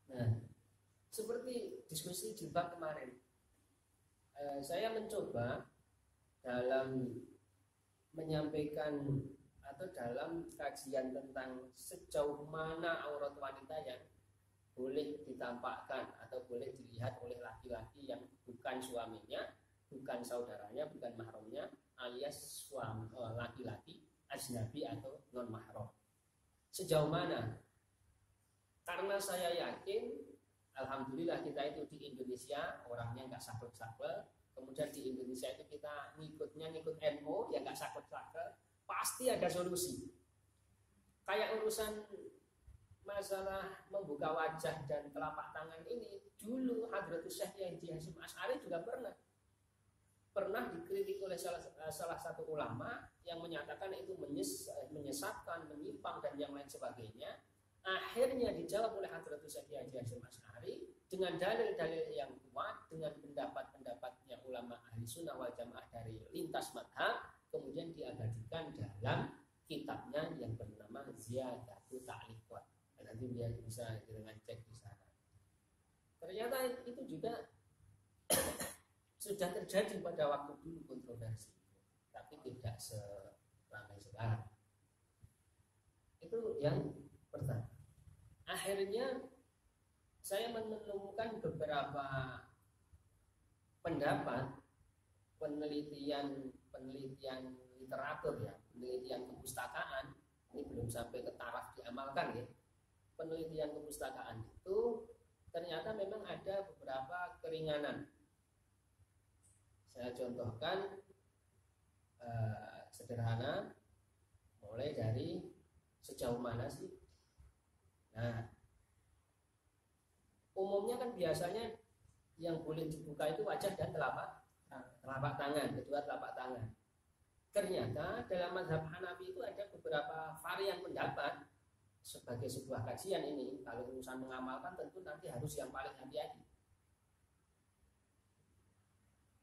Nah, seperti diskusi jilbab kemarin, saya mencoba dalam menyampaikan atau dalam kajian tentang sejauh mana aurat wanita yang boleh ditampakkan atau boleh dilihat oleh laki-laki yang bukan suaminya, bukan saudaranya, bukan mahramnya, alias suami laki-laki ajnabi atau non mahram. Sejauh mana? Karena saya yakin, alhamdulillah kita itu di Indonesia orangnya nggak saklek-saklek. Kemudian di Indonesia itu kita ngikut NU yang nggak saklek-saklek. Pasti ada solusi. Kayak urusan masalah membuka wajah dan telapak tangan ini, dulu Hadratus Syekh Haji Hasyim Asy'ari juga pernah dikritik oleh salah satu ulama yang menyatakan itu menyesatkan, menyimpang dan yang lain sebagainya. Akhirnya dijawab oleh Hadratus Syekh Haji Hasyim Asy'ari dengan dalil-dalil yang kuat, dengan pendapat-pendapatnya ulama ahli sunnah wal jamaah dari lintas madhab, kemudian diabadikan dalam kitabnya yang bernama Ziyadatu Ta'liqat. Nanti biar bisa dengan cek di sana. Ternyata itu juga sudah terjadi pada waktu dulu kontroversi, tapi tidak seramai sekarang. Itu yang pertama. Akhirnya saya menemukan beberapa pendapat penelitian literatur ya, penelitian kepustakaan, ini belum sampai ke taraf diamalkan ya. Penelitian kepustakaan itu ternyata memang ada beberapa keringanan. Saya contohkan sederhana, mulai dari sejauh mana sih? Nah, umumnya kan biasanya yang boleh dibuka itu wajah dan telapak tangan, kedua telapak tangan. Ternyata dalam mazhab Hanafi itu ada beberapa varian pendapat. Sebagai sebuah kajian ini, kalau urusan mengamalkan tentu nanti harus yang paling hati-hati.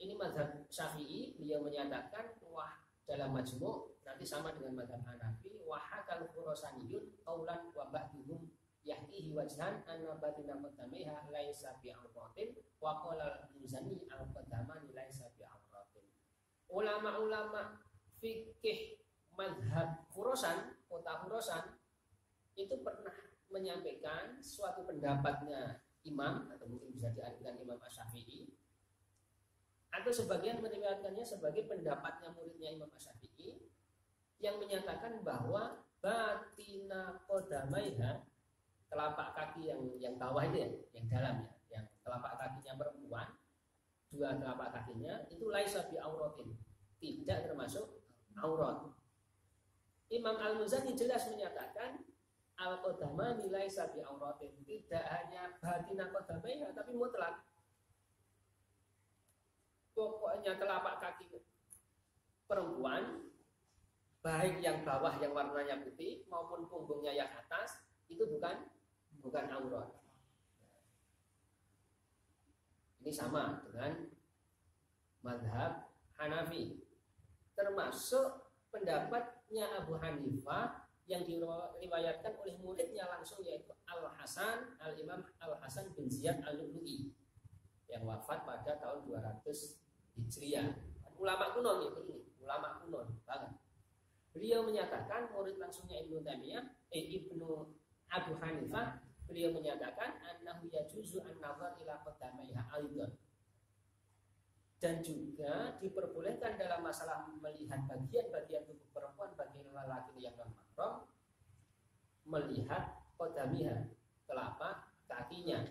Ini mazhab Syafi'i, beliau menyatakan wah dalam majmu' nanti sama dengan mazhab Hanafi, wahakal khurasaniyun qaulan wa ba'duhum yahtihi wajhan anna batina qadamiha laisa bi'auratin wa qala al-Muzani al-qadamani laisa bi'auratin. Ulama-ulama fikih mazhab Khurasan, kota Khurasan itu pernah menyampaikan suatu pendapatnya imam, atau mungkin bisa diartikan Imam Asy-Syafi'i, atau sebagian meriwayatkannya sebagai pendapatnya muridnya Imam Asy-Syafi'i, yang menyatakan bahwa batina qadamaiha, telapak kaki yang bawah itu ya, yang dalam ya, yang telapak kakinya perempuan, dua telapak kakinya itu laisa bi auratin, tidak termasuk aurat. Imam Al-Muzani jelas menyatakan al-qadama nilai sabi auratin, tidak hanya batina qadamaiha tapi mutlak. Pokoknya telapak kaki perempuan, baik yang bawah yang warnanya putih maupun punggungnya yang atas, itu bukan aurat. Ini sama dengan mazhab Hanafi, termasuk pendapatnya Abu Hanifah yang diriwayatkan oleh muridnya langsung, yaitu Al-Hasan, Al-Imam Al-Hasan bin Ziyad Al-Lu'lu'i yang wafat pada tahun 200 Hijriah. Ulama kuno ini, ulama kuno banget. Beliau menyatakan, murid langsungnya Ibnu Taimiyah, Ibnu Abu Hanifah, beliau menyatakan annahu yajuzu an-nazar ila qadamaiha aidan. Dan juga diperbolehkan dalam masalah melihat bagian-bagian tubuh perempuan bagi lelaki yang non mahram, melihat qadamiha, telapak kakinya.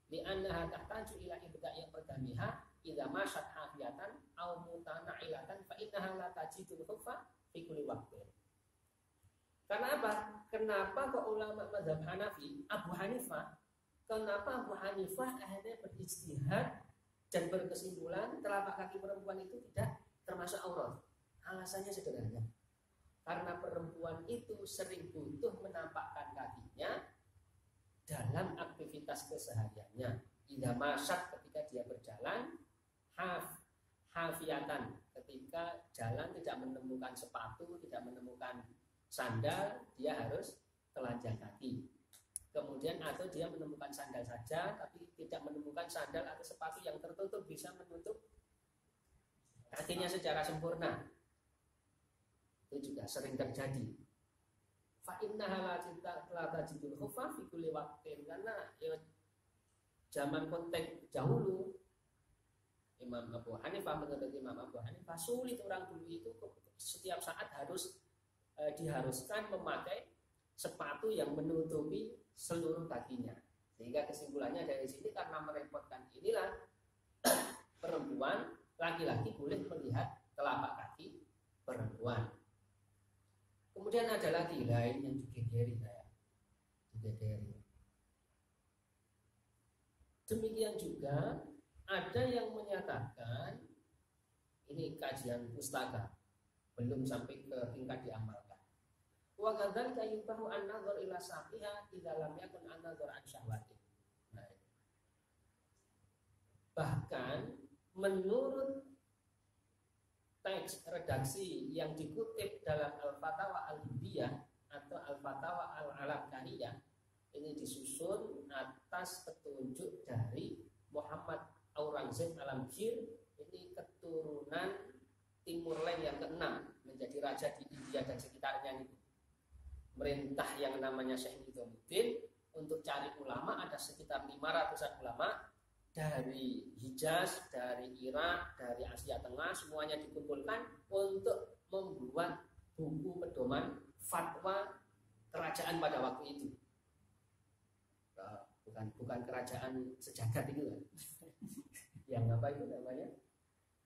Li'annaha tahtaju ila ibda'i qadamiha idza mashat hafiyatan aw mutana'ilatan fa innaha la tajidul khuffa fi kulli waqtin. Karena apa? Kenapa kok ulama mazhab Hanafi, Abu Hanifah, kenapa Abu Hanifah akhirnya berijtihad dan berkesimpulan telapak kaki perempuan itu tidak termasuk aurat? Alasannya sederhana. Karena perempuan itu sering butuh menampakkan kakinya dalam aktivitas kesehariannya. Idza masyat, ketika dia berjalan, hafiatan, ketika jalan tidak menemukan sepatu, tidak menemukan sandal, dia harus telanjang kaki. Kemudian atau dia menemukan sandal saja, tapi tidak menemukan sandal atau sepatu yang tertutup bisa menutup kakinya secara sempurna. Itu juga sering terjadi. Fa innaha la tajidul khufa fi kulli waqtin, karena ya, zaman konteks dahulu Imam Abu Hanifah, menurut Imam Abu Hanifah, sulit orang dulu itu setiap saat harus diharuskan memakai sepatu yang menutupi seluruh kakinya. Sehingga kesimpulannya dari sini, karena merepotkan inilah perempuan, laki-laki boleh melihat telapak kaki perempuan. Kemudian ada lagi lain yang digederi saya. Digederi. Demikian juga ada yang menyatakan, ini kajian pustaka, belum sampai ke tingkat diamalkan. Wa kadzalika yubahu an-nazar ila saqiha idza lam yakun an-nazar an syahwati. Nah, bahkan menurut teks redaksi yang dikutip dalam Al-Fatawa Al-Hindiyah atau Al-Fatawa Al-Alamkaniyah, ini disusun atas petunjuk dari Muhammad Aurangzeb Alamgir, ini keturunan Timur Leng yang ke-6, menjadi raja di India dan sekitarnya itu. Merintah yang namanya Syekh Nizamuddin untuk cari ulama, ada sekitar 500-an ulama dari Hijaz, dari Irak, dari Asia Tengah, semuanya dikumpulkan untuk membuat buku pedoman fatwa kerajaan pada waktu itu. Bukan kerajaan sejagat itu kan. Yang apa itu namanya?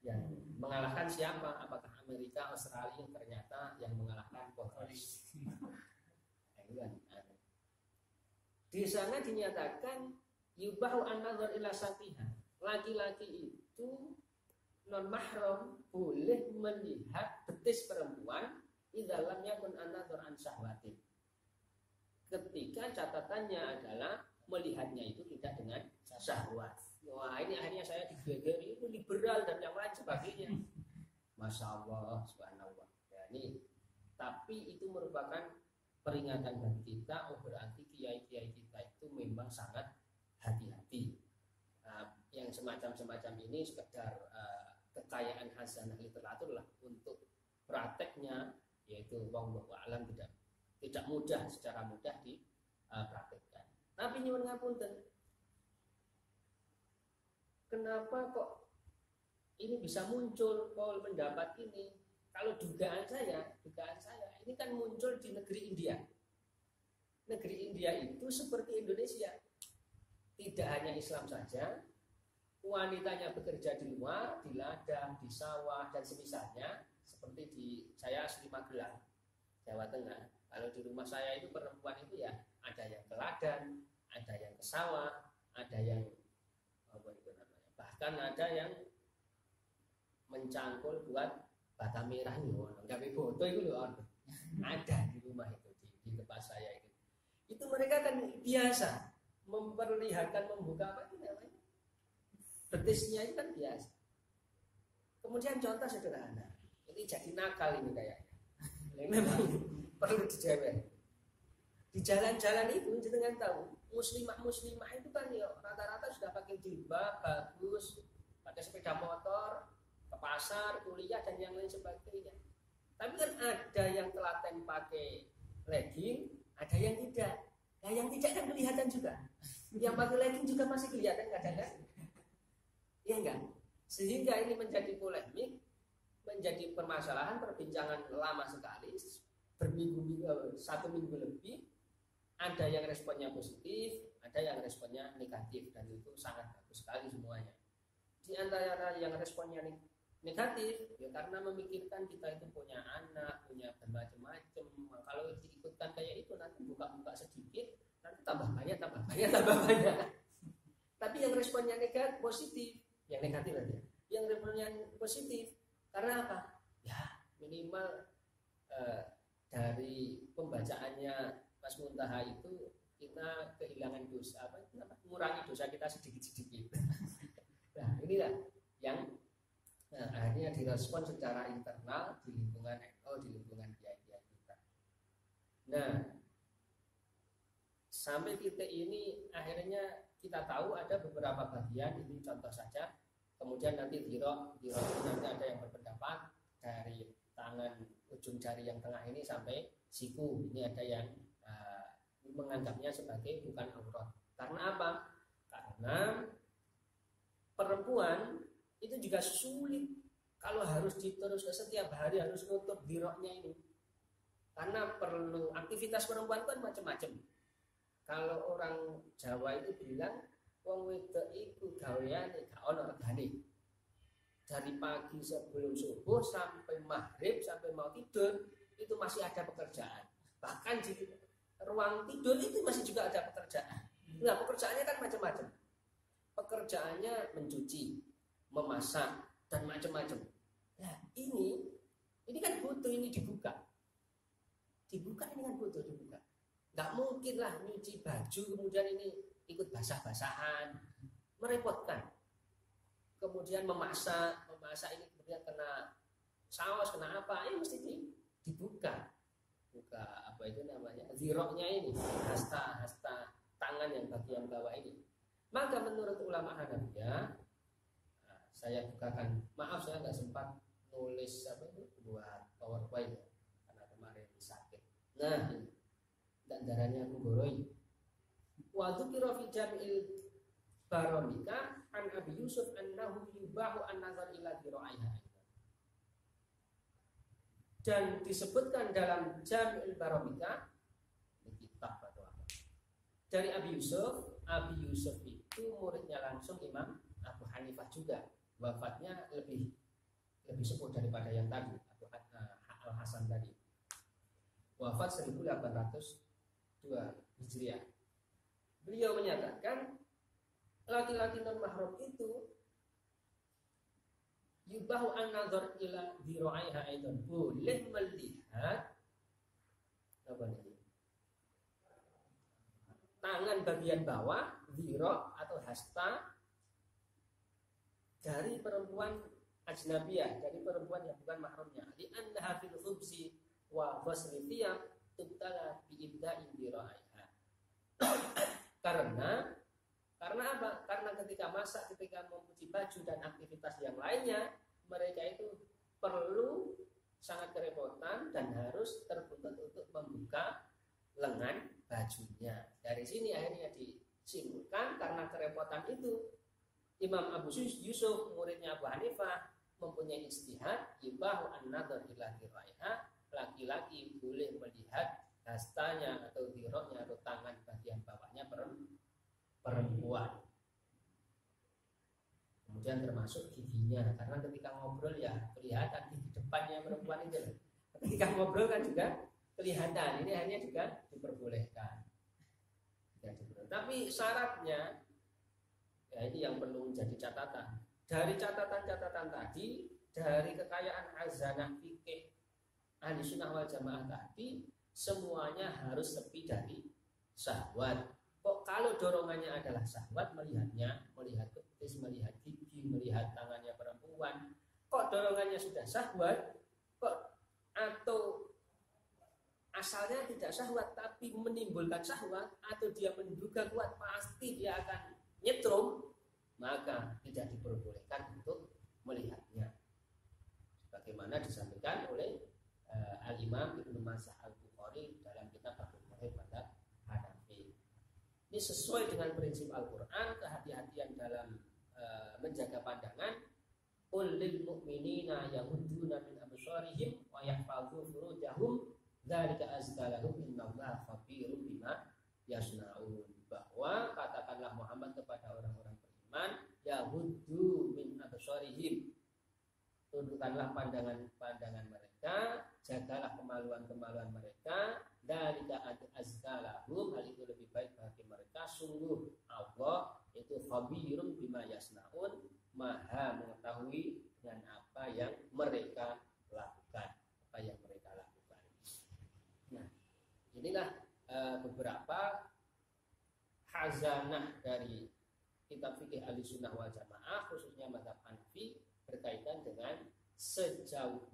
Yang mengalahkan siapa? Apakah Amerika, Australia? Ternyata yang mengalahkan Portugis. Di sana dinyatakan yubahu an-nazar ila saqiha. Laki-laki itu non mahram boleh melihat betis perempuan idza lam yakun an-nazar an syahwatin. Ketika catatannya adalah melihatnya itu tidak dengan syahwat. Wah, ini akhirnya saya digegeri, itu liberal dan yang lain sebagainya. Masya Allah, subhanallah. Ya, ini, tapi itu merupakan peringatan bagi kita. Oh, berarti kiai-kiai kita itu memang sangat hati-hati. Yang semacam-semacam ini sekedar kekayaan khazanah literatur lah, untuk prakteknya, yaitu wallahu a'lam tidak mudah, secara mudah dipraktekkan. Tapi nyuwun ngapunten, kenapa kok ini bisa muncul pendapat ini? Kalau dugaan saya ini kan muncul di negeri India. Negeri India itu seperti Indonesia, tidak hanya Islam saja, wanitanya bekerja di luar, di ladang, di sawah dan semisalnya. Seperti saya asli Magelang, Jawa Tengah. Kalau di rumah saya itu perempuan itu ya ada yang ke ladang, ada yang ke sawah, ada yang bahkan ada yang mencangkul buat bata merah loh, gawe foto itu loh, ada di rumah itu di tempat saya itu. Itu mereka kan biasa memperlihatkan, membuka apa itu namanya, betisnya itu kan biasa. Kemudian contoh sederhana, ini jadi nakal ini kayaknya. Memang perlu dijawab. Di jalan-jalan itu jenengan tahu, muslimah itu kan ya rata-rata sudah pakai jilbab bagus, pakai sepeda motor, ke pasar, kuliah dan yang lain sebagainya. Tapi kan ada yang telaten pakai legging, ada yang tidak. Nah, yang tidak kan kelihatan juga. Yang pakai legging juga masih kelihatan kadang-kadang. Iya enggak? Sehingga ini menjadi polemik, menjadi permasalahan, perbincangan lama sekali, berminggu-minggu, 1 minggu lebih. Ada yang responnya positif, ada yang responnya negatif, dan itu sangat bagus sekali semuanya. Di antara yang responnya negatif, ya karena memikirkan kita itu punya anak, punya bermacam-macam. Kalau diikutkan kayak itu nanti buka-buka sedikit, nanti tambah banyak. Tapi yang responnya negatif, positif, yang negatif aja. Yang responnya positif, karena apa? Ya minimal dari pembacaannya Mas Muntaha itu kita kehilangan dosa, mengurangi dosa kita sedikit-sedikit. Nah inilah yang akhirnya direspon secara internal di lingkungan NU, di lingkungan kiai-kiai kita. Nah sampai titik ini akhirnya kita tahu ada beberapa bagian, ini contoh saja. Kemudian nanti dirok itu nanti ada yang berpendapat dari tangan ujung jari yang tengah ini sampai siku, ini ada yang menganggapnya sebagai bukan aurat. Karena apa? Karena perempuan itu juga sulit kalau harus diterus setiap hari harus nutup diroknya ini, karena perlu aktivitas perempuan kan macam-macam. Kalau orang Jawa itu bilang wong wedok iku gaweane gak ono regane. Dari pagi sebelum subuh sampai maghrib sampai mau tidur itu masih ada pekerjaan. Bahkan di ruang tidur itu masih juga ada pekerjaan. Nah, pekerjaannya kan macam-macam. Pekerjaannya mencuci, memasak dan macam-macam. Nah, ini kan butuh ini dibuka. Dibuka ini kan butuh dibuka. Nggak mungkin lah nyuci baju kemudian ini ikut basah-basahan, merepotkan. Kemudian memasak ini kemudian kena saus, kena apa, ini mesti dibuka. Buka apa itu namanya, ziroknya ini, hasta tangan yang bagian bawah ini. Maka menurut ulama Hanafiyah, saya bukakan, maaf saya nggak sempat nulis apa itu buat PowerPoint karena kemarin sakit. Nah, ini dan darahnya aku goroi. Waktu kira fi jamil baromika an Abi Yusuf annahu yubahu an nazar ila dhira'aiha. Dan disebutkan dalam Jamil Baromika kitab atau apa dari Abi Yusuf itu muridnya langsung Imam Abu Hanifah juga, wafatnya lebih sepuh daripada yang tadi Abu Al Hasan tadi, wafat 1802 Hijriah. Beliau menyatakan laki-laki non mahram itu yubahu an-nazar ila dhira'aiha aidan, boleh melihat apa ini? Tangan bagian bawah, dhira' atau hasta dari perempuan ajnabiyah, dari perempuan yang bukan mahramnya. Li annaha fil khubsi wa ghusli thiyab tubtala bi ibda'i dhira'aiha. Karena apa? Karena ketika masak, ketika mencuci baju dan aktivitas yang lainnya, mereka itu perlu sangat kerepotan dan harus tertuntut untuk membuka lengan bajunya. Dari sini akhirnya disimpulkan karena kerepotan itu Imam Abu Yusuf muridnya Abu Hanifah mempunyai ijtihad yubahu an-nadhar ila dhiraiha, laki-laki boleh melihat hastanya atau dhiroknya atau tangan bagian bawahnya perempuan. Kemudian termasuk giginya, karena ketika ngobrol ya kelihatan gigi depannya perempuan itu. Ketika ngobrol kan juga kelihatan, ini hanya juga diperbolehkan. Tapi syaratnya ya ini yang perlu menjadi catatan. Dari catatan-catatan tadi, dari kekayaan khazanah fikih Ahlussunnah wal Jamaah tadi, semuanya harus sepi dari syahwat. Kok kalau dorongannya adalah syahwat, melihatnya, melihat betis, melihat gigi, melihat tangannya perempuan, kok dorongannya sudah syahwat, kok atau asalnya tidak syahwat tapi menimbulkan syahwat, atau dia menduga kuat pasti dia akan nyetrum, maka tidak diperbolehkan untuk melihatnya. Sebagaimana disampaikan oleh Al-Imam Ibnu Mazah Al-Bukhari dalam kitab Fathul Muhib pada Hanafi. Ini sesuai dengan prinsip Al-Quran, kehati-hatian dalam menjaga pandangan. Qul lil mu'minina yaghuduna min absarihim wa yahfazu furujahum dzalika azka lahum innallaha khabirum bima yasnaun. Bahwa katakanlah Muhammad kepada orang-orang beriman, yaghuddu min absarihim, tundukkanlah pandangan-pandangan mereka, jagalah kemaluan-kemaluan mereka, dzalika azka lahum, hal itu lebih baik bagi mereka. Sungguh Allah itu khabirum bima yasnaun, maha mengetahui dengan apa yang mereka lakukan, apa yang mereka lakukan. Nah, inilah beberapa khazanah dari kitab fikih Ahlussunnah wal Jamaah, khususnya mazhab Hanafi, berkaitan dengan sejauh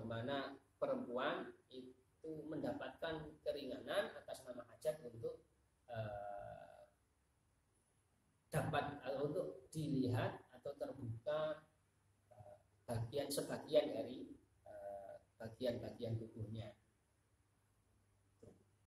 mana perempuan itu itu mendapatkan keringanan atas nama hajat untuk dapat untuk dilihat atau terbuka sebagian dari bagian-bagian tubuhnya.